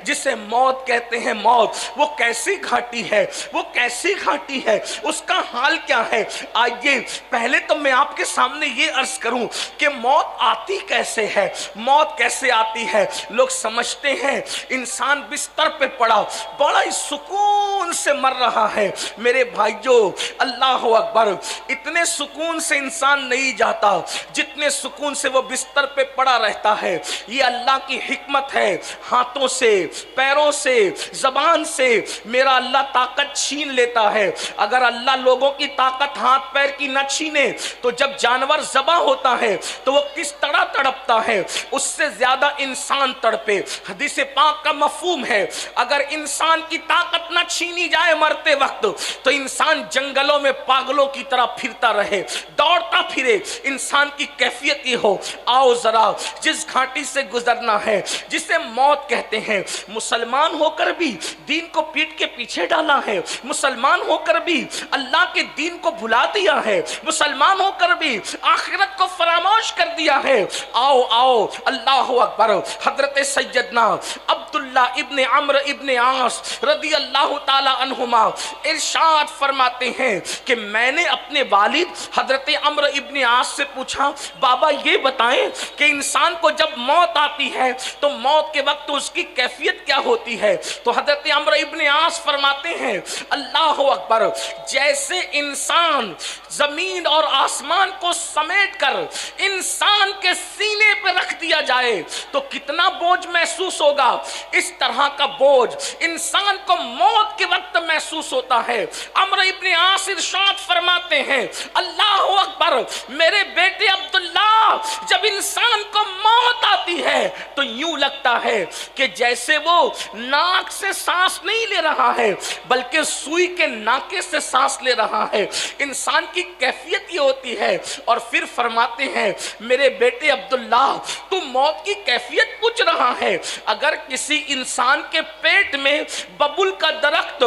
جسے موت کہتے ہیں، موت وہ کیسی گھاٹی ہے، وہ کیسی گھاٹی ہے، اس کا حال کیا ہے؟ آئیے پہلے تو میں آپ کے سامنے یہ عرض کروں کہ موت آتی کیسے ہے، موت کیسے آتی ہے۔ لوگ سمجھتے ہیں انسان بستر پہ پڑا بڑا ہی سکون سے مر رہا ہے۔ میرے بھائیو اللہ اکبر، اتنے سکون سے انسان نہیں جاتا جتنے سکون سے وہ بستر پہ پڑا رہتا ہے۔ یہ اللہ کی حکمت ہے، ہاتھوں سے، پیروں سے، زبان سے میرا اللہ طاقت چھین لیتا ہے۔ اگر اللہ لوگوں کی طاقت ہاتھ پیر کی نہ چھینے تو جب جانور ذبح ہوتا ہے تو وہ کس طرح تڑپتا ہے، اس سے زیادہ انسان تڑپے۔ حدیث پاک کا مفہوم ہے اگر انسان کی طاقت نہ چھینی جائے مرتے وقت تو انسان جنگلوں میں پاگلوں کی طرح پھرتا رہے، دوڑتا پھرے۔ انسان کی کیفیت یہ ہو، آؤ ذرا جس گھاٹی سے گزرنا ہے جسے موت کہتے ہیں، مسلمان ہو کر بھی دین کو پیٹ کے پیچھے ڈالا ہے، مسلمان ہو کر بھی اللہ کے دین کو بھلا دیا ہے، مسلمان ہو کر بھی آخرت کو فراموش کر دیا ہے۔ آؤ آؤ اللہ اکبر۔ حضرت سیدنا عبداللہ ابن عمرو ابن عاص رضی اللہ تعالی عنہما ارشاد فرماتے ہیں کہ میں نے اپنے والد حضرت عمرو ابن عاص سے پوچھا، بابا یہ بتائیں کہ انسان کو جب موت آتی ہے تو موت کے وقت اس کی کیفیت کیا ہوتی ہے؟ تو حضرت عمرو ابن عاص فرماتے ہیں اللہ اکبر، جیسے انسان زمین اور آسمان کو سمیٹ کر انسان کے سینے پہ رکھ دیا جائے تو کتنا بوجھ محسوس ہوگا، اس طرح کا بوجھ انسان کو موت کے وقت محسوس ہوتا ہے۔ عمرو ابن عاص ارشاد فرماتے ہیں اللہ اکبر، میرے بیٹے عبداللہ جب انسان کو موت آتی ہے تو یوں لگتا ہے کہ جیسے وہ ناک سے سانس نہیں لے رہا ہے بلکہ سوئی کے ناکے سے سانس لے رہا ہے۔ انسان کی کیفیت یہ ہوتی ہے۔ اور پھر فرماتے ہیں میرے بیٹے عبداللہ تو موت کی کیفیت پوچھ رہا ہے، اگر کسی انسان کے پیٹ میں ببول کا درخت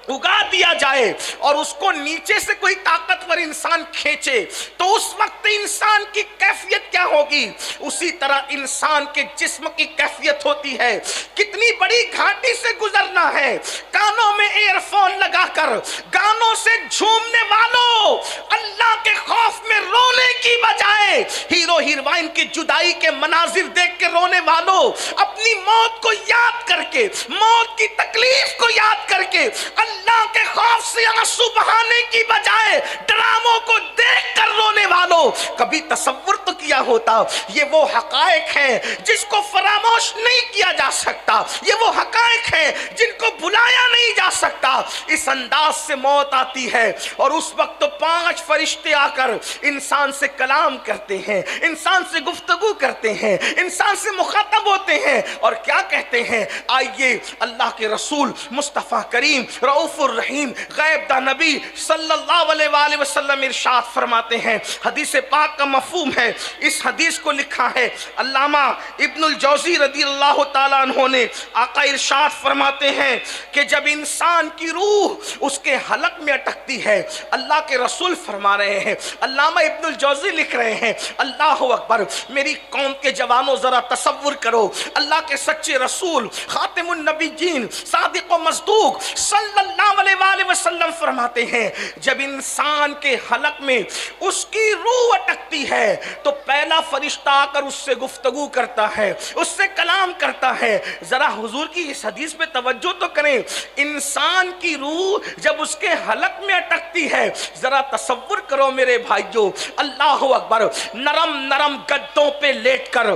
اگا دیا جائے اور اس کو نیچے سے کوئی طاقتور انسان کھینچے تو اس وقت انسان کی کیفیت کیا ہوگی؟ اسی طرح انسان کے جسم کی کیفیت ہوتی ہے۔ کتنی بڑی گھاٹی سے گزرنا ہے، کانوں میں ایئر فون لگا کر گانوں سے جھومنے والوں، اللہ کے خوف میں رونے کی بجائے ہیرو ہیروئن کی جدائی کے مناظر دیکھ کے رونے والوں، اپنی موت کو یاد کر کے، موت کی تکلیف کو یاد کر کے اللہ کے خوف سے آنسو بہانے کی بجائے ڈراموں کو دیکھ کر رونے والوں، کبھی تصور تو کیا ہوتا یہ وہ حقائق ہیں جس کو فراموش نہیں کیا جا سکتا، یہ وہ حقائق ہیں جن کو بلایا نہیں جا سکتا۔ اس انداز سے موت آتی ہے اور اس وقت تو 5 فرشتے آ کر انسان سے کلام کرتے ہیں، انسان سے گفتگو کرتے ہیں، انسان سے مخاطب ہوتے ہیں اور کیا کہتے ہیں؟ آئیے اللہ کے رسول مصطفیٰ کریم رؤوف الرحیم غیب دا نبی صلی اللہ علیہ وآلہ وسلم ارشاد فرماتے ہیں، حدیث پاک کا مفہوم ہے، اس حدیث کو لکھا ہے علامہ ابن الجوزی رضی اللہ تعالیٰ عنہ نے۔ آقا ارشاد فرماتے ہیں کہ جب انسان کی روح اس کے حلق میں اٹکتی ہے، اللہ کے رسول فرما رہے ہیں، علامہ ابن الجوزی لکھ رہے ہیں، اللہ اکبر، میری قوم کے جوانوں ذرا تصور کرو، اللہ کے سچے رسول خاتم النبیین صادق و مصدوق صلی اللہ علیہ وآلہ وسلم فرماتے ہیں جب انسان کے حلق میں اس کی روح اٹکتی ہے تو پہلا فرشتہ آ کر اس سے گفتگو کرتا ہے، اس سے کلام کرتا ہے۔ ذرا حضور کی اس حدیث پہ توجہ تو کریں، انسان کی روح جب اس کے حلق میں اٹکتی ہے، ذرا تصور کرو میرے بھائیو، اللہ اکبر، نرم نرم گدوں پہ لیٹ کر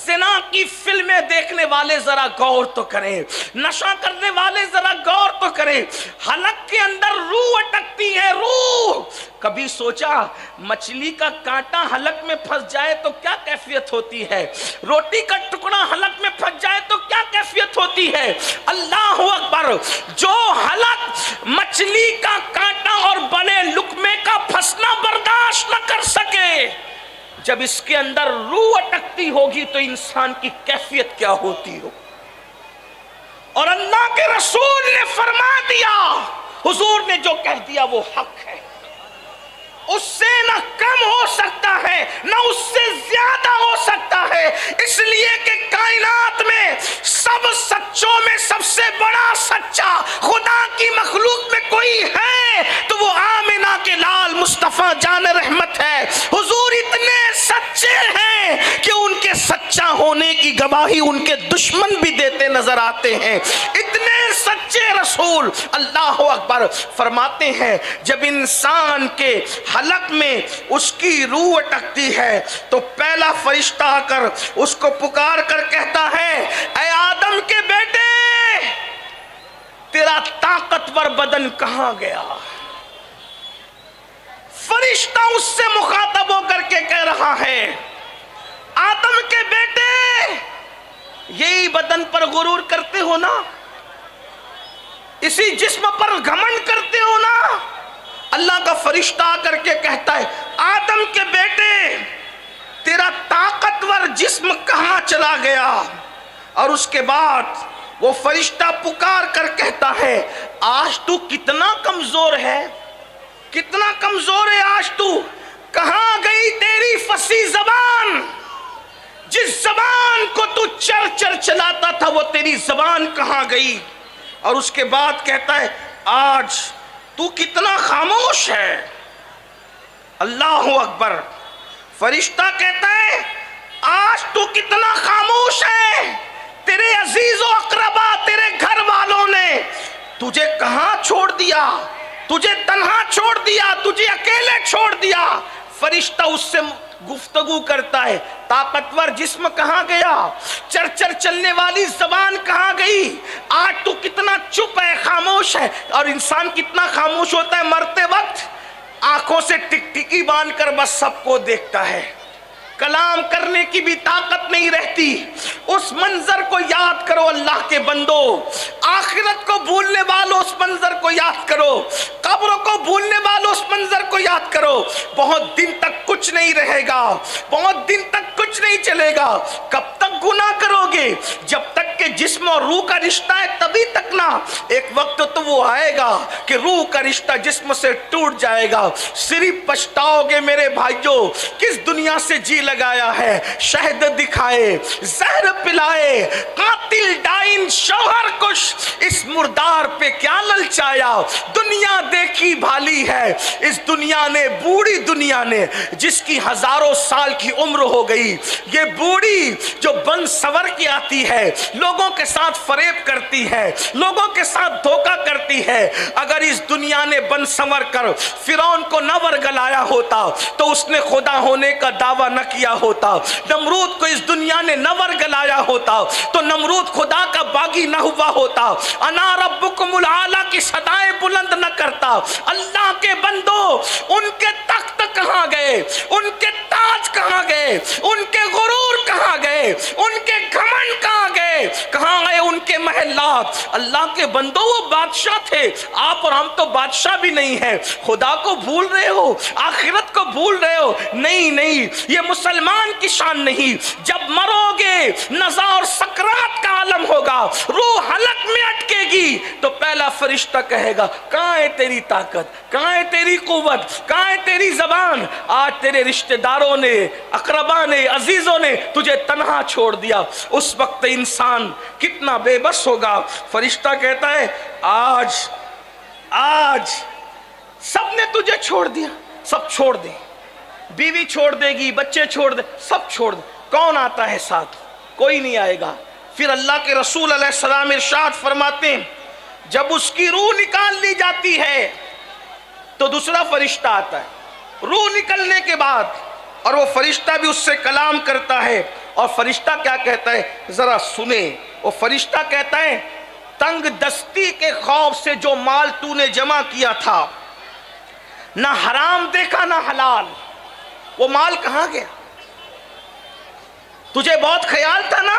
زنا کی فلمیں دیکھنے والے ذرا غور تو کریں، نشہ کرنے والے ذرا غور تو کریں، حلق کے اندر روح اٹکتی ہے، روح۔ کبھی سوچا مچھلی کا کانٹا حلق میں پھنس جائے تو کیا کیفیت ہوتی ہے؟ روٹی کا ٹکڑا حلق میں پھنس جائے تو کیا کیفیت ہوتی ہے؟ اللہ اکبر، جو حلق مچھلی کا کانٹا اور بڑے لقمے کا پھنسنا برداشت نہ کر سکے، جب اس کے اندر روح اٹکتی ہوگی تو انسان کی کیفیت کیا ہوتی ہو؟ اور اللہ کے رسول نے فرما دیا، حضور نے جو کہہ دیا وہ حق ہے، اس سے نہ کم ہو سکتا ہے نہ اس سے زیادہ ہو سکتا ہے، اس لیے کہ کائنات میں سب سچوں میں سب وہی ان کے دشمن بھی دیتے نظر آتے ہیں. اتنے سچے رسول. اللہ اکبر. فرماتے ہیں جب انسان کے حلق میں اس کی روح اٹکتی ہے تو پہلا فرشتہ آ کر اس کو پکار کر کہتا ہے اے آدم کے بیٹے تیرا طاقتور بدن کہاں گیا؟ فرشتہ اس سے مخاطب ہو کر کے کہہ رہا ہے آدم کے بیٹے یہی بدن پر غرور کرتے ہو نا، اسی جسم پر گھمنڈ کرتے ہو نا. اللہ کا فرشتہ آ کر کے کہتا ہے آدم کے بیٹے تیرا طاقتور جسم کہاں چلا گیا؟ اور اس کے بعد وہ فرشتہ پکار کر کہتا ہے آج تو کتنا کمزور ہے، کتنا کمزور ہے آج تو. کہاں گئی تیری فصیح زبان؟ جس زبان کو تو چر چر چلاتا تھا وہ تیری زبان کہاں گئی؟ اور اس کے بعد کہتا ہے آج تو کتنا خاموش ہے. اللہ اکبر. فرشتہ کہتا ہے آج تو کتنا خاموش ہے. تیرے عزیز و اقربا تیرے گھر والوں نے تجھے کہاں چھوڑ دیا؟ تجھے تنہا چھوڑ دیا، تجھے اکیلے چھوڑ دیا. فرشتہ اس سے گفتگو کرتا ہے طاقتور جسم کہاں گیا؟ چر چر چلنے والی زبان کہاں گئی؟ آج تو کتنا چپ ہے، خاموش ہے. اور انسان کتنا خاموش ہوتا ہے مرتے وقت؟ آنکھوں سے ٹک ٹکی باندھ کر بس سب کو دیکھتا ہے، کلام کرنے کی بھی طاقت نہیں رہتی. اس منظر کو یاد کرو اللہ کے بندو. آخرت کو بھولنے والوں اس منظر کو یاد کرو، قبر کو بھولنے والوں اس منظر کو یاد کرو. بہت دن تک کچھ نہیں رہے گا، بہت دن تک کچھ نہیں چلے گا. کب تک گناہ کرو گے؟ جب تک کہ جسم اور روح کا رشتہ ہے تبھی تک نا. ایک وقت تو وہ آئے گا کہ روح کا رشتہ جسم سے ٹوٹ جائے گا. صرف پچھتاؤ گے میرے بھائیوں کس دنیا سے جی لگایا ہے. شہد دکھائے، زہر پلائے، قاتل ڈائن شوہر کش، اس مردار پہ کیا للچایا. دنیا دیکھی بھالی ہے اس دنیا نے، بوڑھی دنیا نے جس کی ہزاروں سال کی عمر ہو گئی. یہ بوڑھی جو بن سور کی آتی ہے، لوگوں کے ساتھ فریب کرتی ہے، لوگوں کے ساتھ دھوکہ کرتی ہے. اگر اس دنیا نے بن سور کر فرعون کو نہ ورگلایا ہوتا تو اس نے خدا ہونے کا دعویٰ نہ کیا ہوتا. نمرود کو اس دنیا نے نہ ورگلایا ہوتا تو نمرود خدا کا باغی نہ ہوا ہوتا. انا ربکم العالی کی صدائیں بلند نہ کرتا. اللہ کے بندو ان کے تخت کہاں گئے؟ ان کے تاج کہاں گئے؟ ان کے غرور کہاں گئے؟ ان کے گھمنڈ کہاں گئے؟ کہاں گئے ان کے محلات؟ اللہ کے بندو وہ بادشاہ تھے، آپ اور ہم تو بادشاہ بھی نہیں ہیں. خدا کو بھول رہے ہو، آخرت کو بھول رہے ہو. نہیں نہیں، یہ مسلمان کی شان نہیں. جب مرو گے نزا اور سکرات کا عالم ہوگا، روح حلق میں اٹکے گی تو پہلا فرشتہ کہے گا کہاں ہے تیری طاقت، کہاں ہے تیری قوت، کہاں ہے تیری زبان؟ آج تیرے رشتہ داروں نے، اقربا نے، عزیزوں نے تجھے تنہا چھوڑ دیا. اس وقت انسان کتنا بے بس ہوگا. فرشتہ کہتا ہے آج سب نے تجھے چھوڑ دیا، سب چھوڑ دے. بیوی چھوڑ دے گی، بچے چھوڑ دے، سب چھوڑ دے. کون آتا ہے ساتھ؟ کوئی نہیں آئے گا. پھر اللہ کے رسول علیہ السلام ارشاد فرماتے ہیں جب اس کی روح نکال لی جاتی ہے تو دوسرا فرشتہ آتا ہے. روح نکلنے کے بعد اور وہ فرشتہ بھی اس سے کلام کرتا ہے. اور فرشتہ کیا کہتا ہے ذرا سنیں. وہ فرشتہ کہتا ہے تنگ دستی کے خوف سے جو مال تو نے جمع کیا تھا، نہ حرام دیکھا نہ حلال، وہ مال کہاں گیا؟ تجھے بہت خیال تھا نا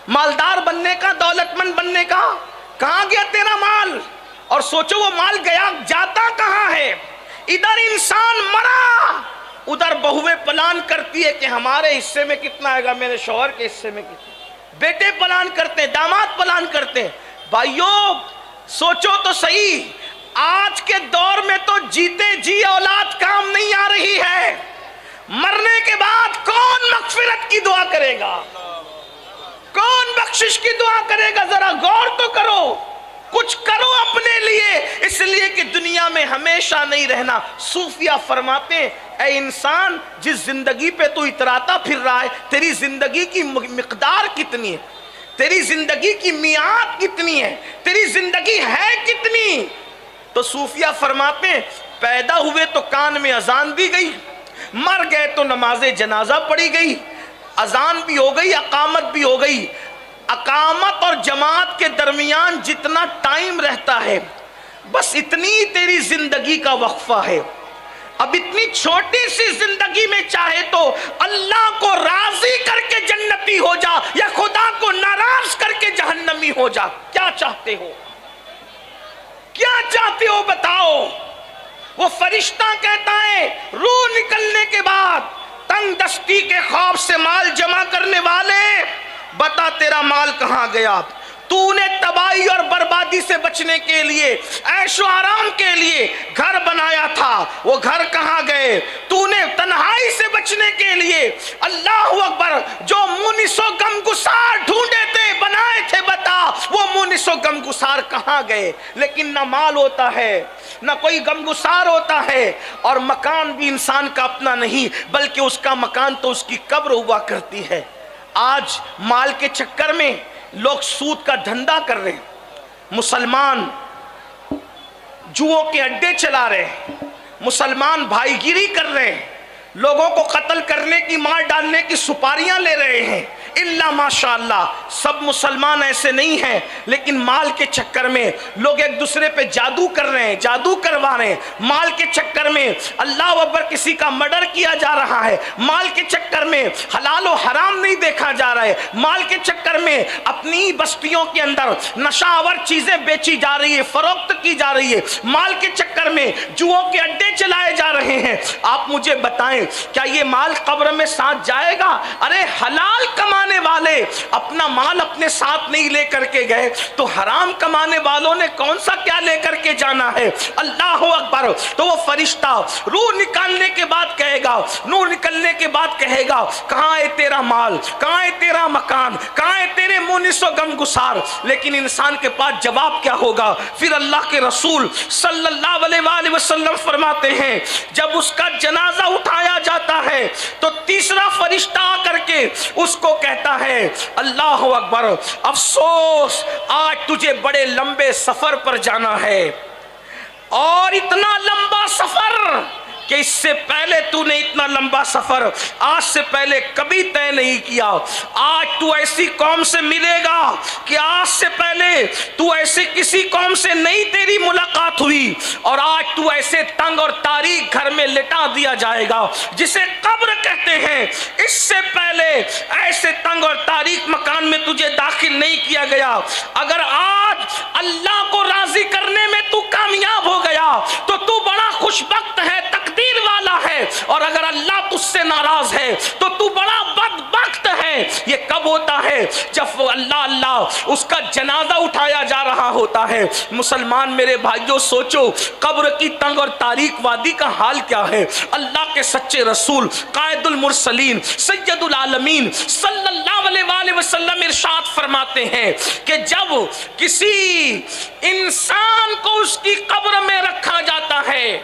مالدار بننے کا، دولت مند بننے کا، کہاں گیا تیرا مال؟ اور سوچو وہ مال گیا جاتا کہاں ہے؟ ادھر انسان مرا، ادھر بہویں پلان کرتی ہے کہ ہمارے حصے میں کتنا آئے گا، میرے شوہر کے حصے میں کتنا. بیٹے پلان کرتے ہیں، داماد پلان کرتے ہیں. بھائیو سوچو تو صحیح، آج کے دور میں تو جیتے جی اولاد کام نہیں آ رہی ہے. مرنے کے بعد کون مغفرت کی دعا کرے گا؟ کون بخشش کی دعا کرے گا؟ ذرا غور تو کرو، کچھ کرو اپنے لیے. اس لیے کہ دنیا میں ہمیں ہمیشہ نہیں رہنا۔ صوفیہ فرماتے ہیں اے انسان، جس زندگی پہ تو اتراتا پھر رہا ہے، تیری زندگی کی مقدار کتنی ہے، تیری زندگی کی میعاد کتنی ہے، تیری زندگی ہے کتنی؟ تو صوفیہ فرماتے ہیں پیدا ہوئے تو کان میں اذان دی گئی، مر گئے تو نماز جنازہ پڑھی گئی، اذان بھی ہو گئی، اقامت بھی ہو گئی۔ اقامت اور جماعت کے درمیان جتنا ٹائم رہتا ہے بس اتنی تیری زندگی کا وقفہ ہے۔ اب اتنی چھوٹی سی زندگی میں چاہے تو اللہ کو راضی کر کے جنتی ہو جا یا خدا کو ناراض کر کے جہنمی ہو جا، کیا چاہتے ہو؟ کیا چاہتے ہو بتاؤ؟ وہ فرشتہ کہتا ہے روح نکلنے کے بعد تنگ دستی کے خوف سے مال جمع کرنے والے، بتا تیرا مال کہاں گیا؟ تو نے تباہی اور بربادی سے بچنے کے لیے، عیش و آرام کے لیے گھر بنایا تھا، وہ گھر کہاں گئے؟ تو نے تنہائی سے بچنے کے لیے اللہ اکبر جو مونس و غمگسار ڈھونڈے تھے، بنائے تھے، بتا وہ مونس و غمگسار کہاں گئے؟ لیکن نہ مال ہوتا ہے، نہ کوئی غمگسار ہوتا ہے، اور مکان بھی انسان کا اپنا نہیں بلکہ اس کا مکان تو اس کی قبر ہوا کرتی ہے۔ آج مال کے چکر میں لوگ سود کا دھندا کر رہے ہیں، مسلمان جوؤں کے اڈے چلا رہے ہیں، مسلمان بھائی گیری کر رہے ہیں، لوگوں کو قتل کرنے کی، مار ڈالنے کی سپاریاں لے رہے ہیں۔ اللہ ماشاءاللہ سب مسلمان ایسے نہیں ہیں، لیکن مال کے چکر میں لوگ ایک دوسرے پہ جادو کر رہے ہیں، جادو کروا رہے ہیں، مال کے چکر میں اللہ اکبر کسی کا مرڈر کیا جا رہا ہے، مال کے چکر میں حلال و حرام نہیں دیکھا جا رہا ہے، مال کے چکر میں اپنی بستیوں کے اندر نشہ آور چیزیں بیچی جا رہی ہے، فروخت کی جا رہی ہے، مال کے چکر میں جوؤں کے اڈے چلائے جا رہے ہیں۔ آپ مجھے بتائیں کیا یہ مال قبر میں ساتھ جائے گا؟ ارے حلال کمانے والے اپنا مال اپنے ساتھ نہیں لے کر کے گئے تو حرام کمانے والوں نے کون سا کیا لے کر کے جانا ہے؟ اللہ اکبر۔ تو وہ فرشتہ روح نکالنے کے بعد کہے گا، روح نکلنے کے بعد کہے گا کہاں ہے تیرا مال، کہاں ہے تیرا مکان، کہاں ہے تیرے مونس و غمگسار؟ لیکن انسان کے پاس جواب کیا ہوگا؟ پھر اللہ کے رسول صلی اللہ علیہ وآلہ وسلم فرماتے ہیں جب اس کا جنازہ اٹھایا جاتا ہے تو تیسرا فرشتہ آ کر کے اس کو کہتا ہے اللہ اکبر، افسوس آج تجھے بڑے لمبے سفر پر جانا ہے، اور اتنا لمبا سفر کہ اس سے پہلے تو نے اتنا لمبا سفر آج سے پہلے کبھی طے نہیں کیا۔ آج تو ایسی قوم سے ملے گا کہ آج سے پہلے تو ایسے کسی قوم سے نہیں تیری ملاقات ہوئی، اور آج تو ایسے تنگ اور تاریک گھر میں لٹا دیا جائے گا جسے قبر کہتے ہیں، اس سے پہلے ایسے تنگ اور تاریک مکان میں تجھے داخل نہیں کیا گیا۔ اگر آج اللہ کو راضی کرنے میں تو کامیاب ہو گیا تو تو بڑا خوش بخت ہے، تقدیر والا ہے، اور اگر اللہ تجھ سے ناراض ہے تو تو بڑا بدبخت ہے۔ یہ کب ہوتا ہے؟ جب اللہ اس کا جنازہ اٹھایا جا رہا ہوتا ہے۔ مسلمان میرے بھائیوں سوچو قبر کی تنگ اور تاریک وادی کا حال کیا ہے۔ اللہ کے سچے رسول قائد المرسلین سید العالمین صلی اللہ علیہ وآلہ وسلم ارشاد فرماتے ہیں کہ جب کسی انسان کو اس کی قبر میں رکھا جاتا ہے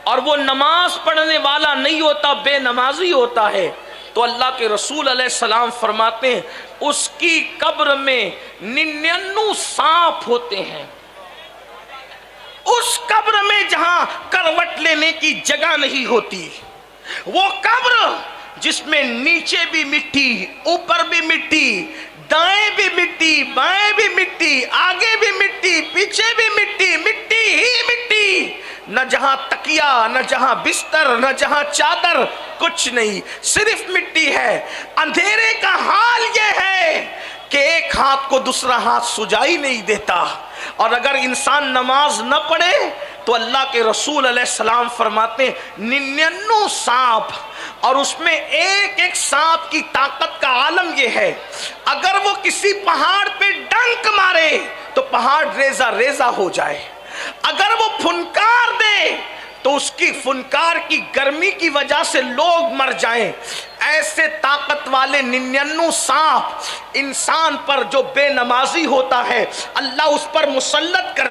اور وہ نماز پڑھنے والا نہیں ہوتا، بے نمازی ہوتا ہے، تو اللہ کے رسول علیہ السلام فرماتے ہیں اس کی قبر میں 99 سانپ ہوتے ہیں۔ اس قبر میں جہاں کروٹ لینے کی جگہ نہیں ہوتی، وہ قبر جس میں نیچے بھی مٹی، اوپر بھی مٹی، دائیں بھی مٹی، بائیں بھی مٹی، آگے بھی مٹی، پیچھے بھی مٹی، مٹی ہی مٹی، نہ جہاں تکیہ، نہ جہاں بستر، نہ جہاں چادر، کچھ نہیں، صرف مٹی ہے۔ اندھیرے کا حال یہ ہے کہ ایک ہاتھ کو دوسرا ہاتھ سجائی نہیں دیتا، اور اگر انسان نماز نہ پڑھے تو اللہ کے رسول علیہ السلام فرماتے ہیں 99 سانپ، اور اس میں ایک ایک سانپ کی طاقت کا عالم یہ ہے اگر وہ کسی پہاڑ پہ ڈنک مارے تو پہاڑ ریزہ ریزہ ہو جائے، اگر وہ پھنکار دے تو اس کی فنکار کی گرمی کی وجہ سے لوگ مر جائیں۔ ایسے طاقت والے 99 سانپ انسان پر جو بے نمازی ہوتا ہے اللہ اس پر مسلط کر